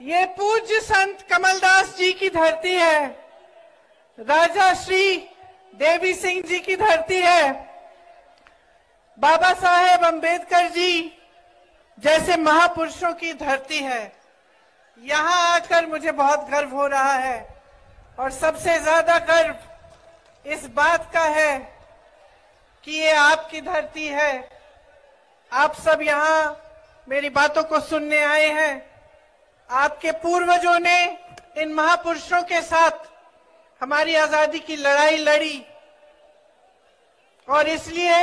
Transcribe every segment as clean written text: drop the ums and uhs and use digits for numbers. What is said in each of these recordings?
ये पूज्य संत कमलदास जी की धरती है, राजा श्री देवी सिंह जी की धरती है, बाबा साहेब अंबेडकर जी जैसे महापुरुषों की धरती है। यहाँ आकर मुझे बहुत गर्व हो रहा है और सबसे ज्यादा गर्व इस बात का है कि ये आपकी धरती है। आप सब यहाँ मेरी बातों को सुनने आए हैं। आपके पूर्वजों ने इन महापुरुषों के साथ हमारी आजादी की लड़ाई लड़ी और इसलिए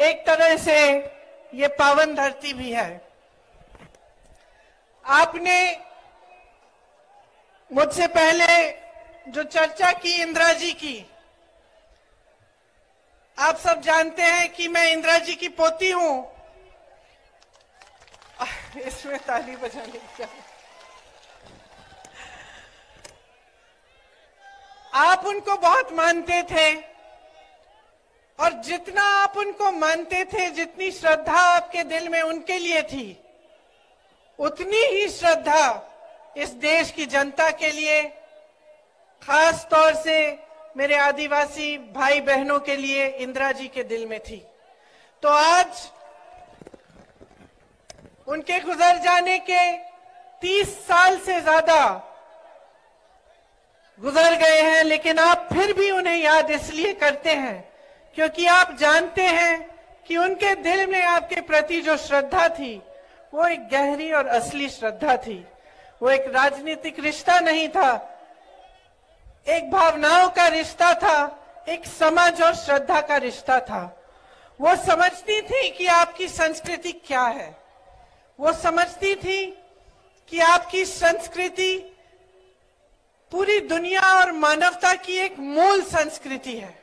एक तरह से ये पावन धरती भी है। आपने मुझसे पहले जो चर्चा की इंदिरा जी की, आप सब जानते हैं कि मैं इंदिरा जी की पोती हूं। इसमें ताली बजाने की, आप उनको बहुत मानते थे और जितना आप उनको मानते थे, जितनी श्रद्धा आपके दिल में उनके लिए थी, उतनी ही श्रद्धा इस देश की जनता के लिए, खास तौर से मेरे आदिवासी भाई बहनों के लिए इंदिरा जी के दिल में थी। तो आज उनके गुजर जाने के 30 साल से ज्यादा गुजर गए हैं, लेकिन आप फिर भी उन्हें याद इसलिए करते हैं क्योंकि आप जानते हैं कि उनके दिल में आपके प्रति जो श्रद्धा थी वो एक गहरी और असली श्रद्धा थी। वो एक राजनीतिक रिश्ता नहीं था, एक भावनाओं का रिश्ता था, एक समझ और श्रद्धा का रिश्ता था। वो समझती थी कि आपकी संस्कृति क्या है, वो समझती थी कि आपकी संस्कृति पूरी दुनिया और मानवता की एक मूल संस्कृति है।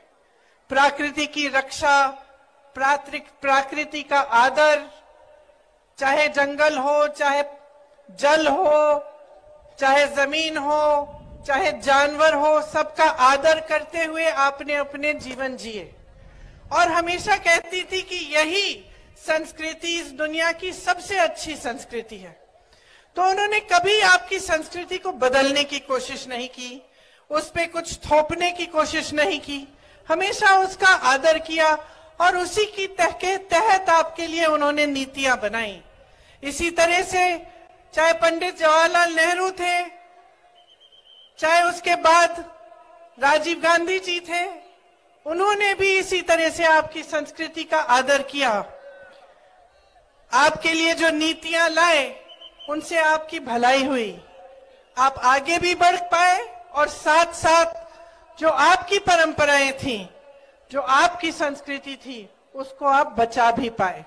प्रकृति की रक्षा, प्रकृति का आदर, चाहे जंगल हो, चाहे जल हो, चाहे जमीन हो, चाहे जानवर हो, सबका आदर करते हुए आपने अपने जीवन जिए और हमेशा कहती थी कि यही संस्कृति इस दुनिया की सबसे अच्छी संस्कृति है। तो उन्होंने कभी आपकी संस्कृति को बदलने की कोशिश नहीं की, उस पे कुछ थोपने की कोशिश नहीं की, हमेशा उसका आदर किया और उसी की तहत आपके लिए उन्होंने नीतियां बनाई। इसी तरह से चाहे पंडित जवाहरलाल नेहरू थे, चाहे उसके बाद राजीव गांधी जी थे, उन्होंने भी इसी तरह से आपकी संस्कृति का आदर किया। आपके लिए जो नीतियां लाए उनसे आपकी भलाई हुई, आप आगे भी बढ़ पाए और साथ साथ जो आपकी परंपराएं थी, जो आपकी संस्कृति थी, उसको आप बचा भी पाए।